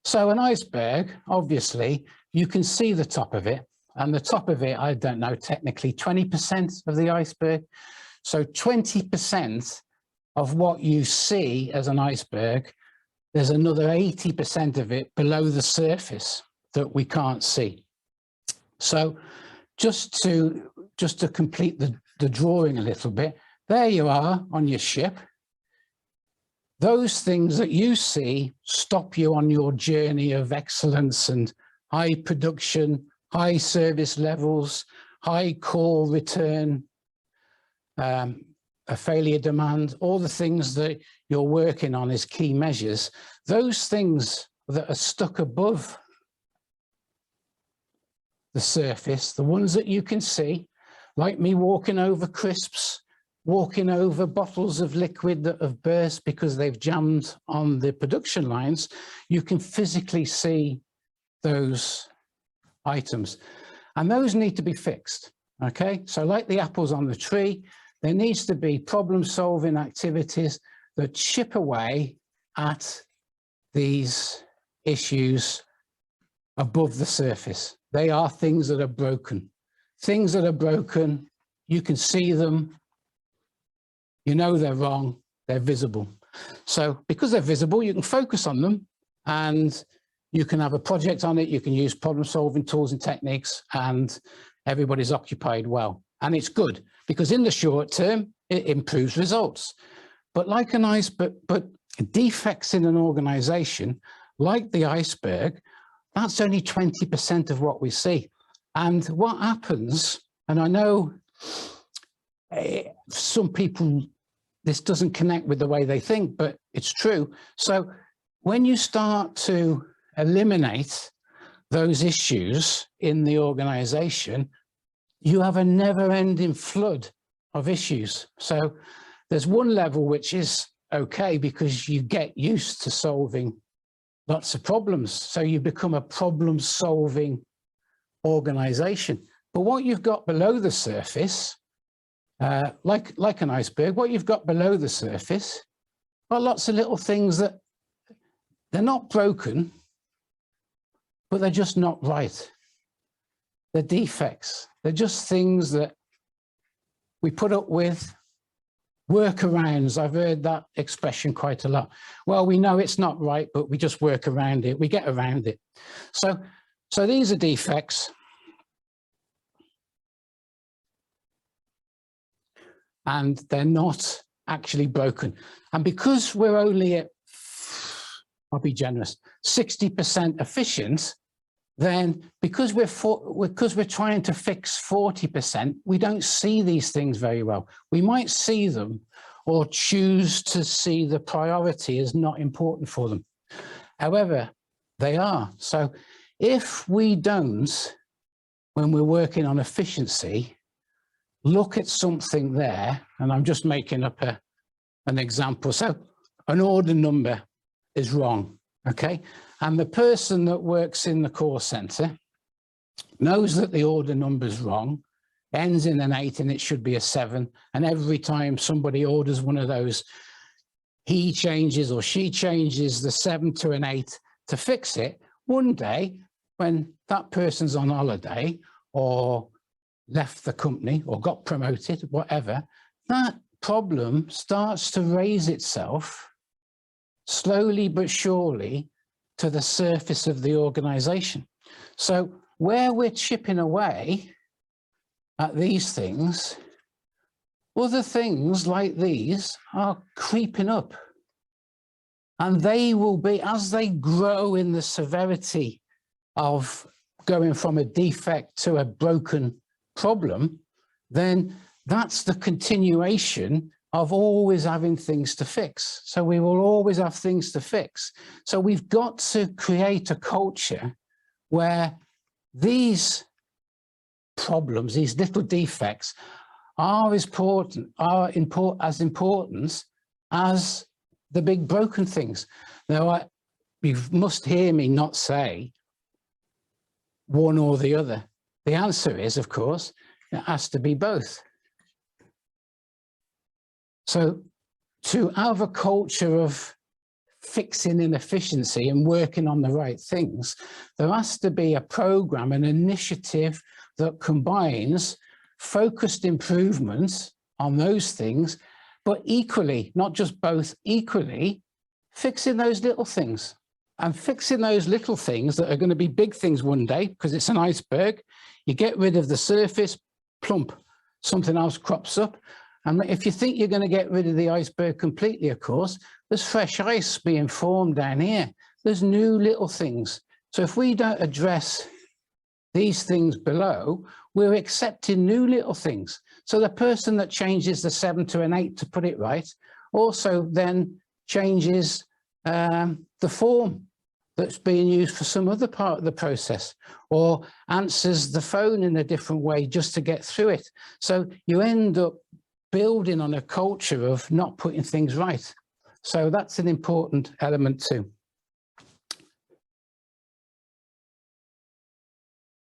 So an iceberg, obviously, you can see the top of it, and the top of it, I don't know, technically 20% of the iceberg. So 20% of what you see as an iceberg, there's another 80% of it below the surface that we can't see. So just to complete the drawing a little bit, there you are on your ship. Those things that you see stop you on your journey of excellence and high production, high service levels, high call return, a failure demand, all the things that you're working on as key measures. Those things that are stuck above the surface, the ones that you can see, like me walking over crisps, walking over bottles of liquid that have burst because they've jammed on the production lines, you can physically see those items. And those need to be fixed, okay? So like the apples on the tree, there needs to be problem-solving activities that chip away at these issues above the surface. They are things that are broken. Things that are broken, you can see them, you know they're wrong, they're visible. So because they're visible, you can focus on them and you can have a project on it, you can use problem-solving tools and techniques, and everybody's occupied well. And it's good because in the short term, it improves results. But like an iceberg, but defects in an organization, like the iceberg, that's only 20% of what we see. And what happens, and I know some people, this doesn't connect with the way they think, but it's true. So when you start to eliminate those issues in the organization, you have a never-ending flood of issues. So there's one level which is okay because you get used to solving lots of problems. So you become a problem-solving organization. But what you've got below the surface, like an iceberg, what you've got below the surface are lots of little things that they're not broken, but they're just not right. They're defects. They're just things that we put up with, workarounds. I've heard that expression quite a lot. Well, we know it's not right, but we just work around it. We get around it. So these are defects. And they're not actually broken. And because we're only at, I'll be generous, 60% efficient, then because we're trying to fix 40%, we don't see these things very well. We might see them or choose to see the priority as not important for them. However, they are. So if we don't, when we're working on efficiency, look at something there, and I'm just making up an example. So an order number is wrong, okay? And the person that works in the call center knows that the order number is wrong, ends in an 8 and it should be a 7. And every time somebody orders one of those, he changes or she changes the 7 to an 8 to fix it. One day, when that person's on holiday or left the company or got promoted, whatever, that problem starts to raise itself slowly but surely to the surface of the organization. So where we're chipping away at these things, other things like these are creeping up, and they will be, as they grow in the severity of going from a defect to a broken problem, then that's the continuation of always having things to fix. So we will always have things to fix. So we've got to create a culture where these problems, these little defects, are as important as the big broken things. Now, you must hear me not say one or the other. The answer is, of course, it has to be both. So to have a culture of fixing inefficiency and working on the right things. There has to be a program, an initiative that combines focused improvements on those things, but equally, not just both, equally, fixing those little things. And fixing those little things that are going to be big things one day, because it's an iceberg. You get rid of the surface, plump, something else crops up. And if you think you're going to get rid of the iceberg completely, of course, there's fresh ice being formed down here. There's new little things. So if we don't address these things below, we're accepting new little things. So the person that changes the 7 to an 8, to put it right, also then changes the form that's being used for some other part of the process, or answers the phone in a different way just to get through it. So you end up building on a culture of not putting things right. So that's an important element too.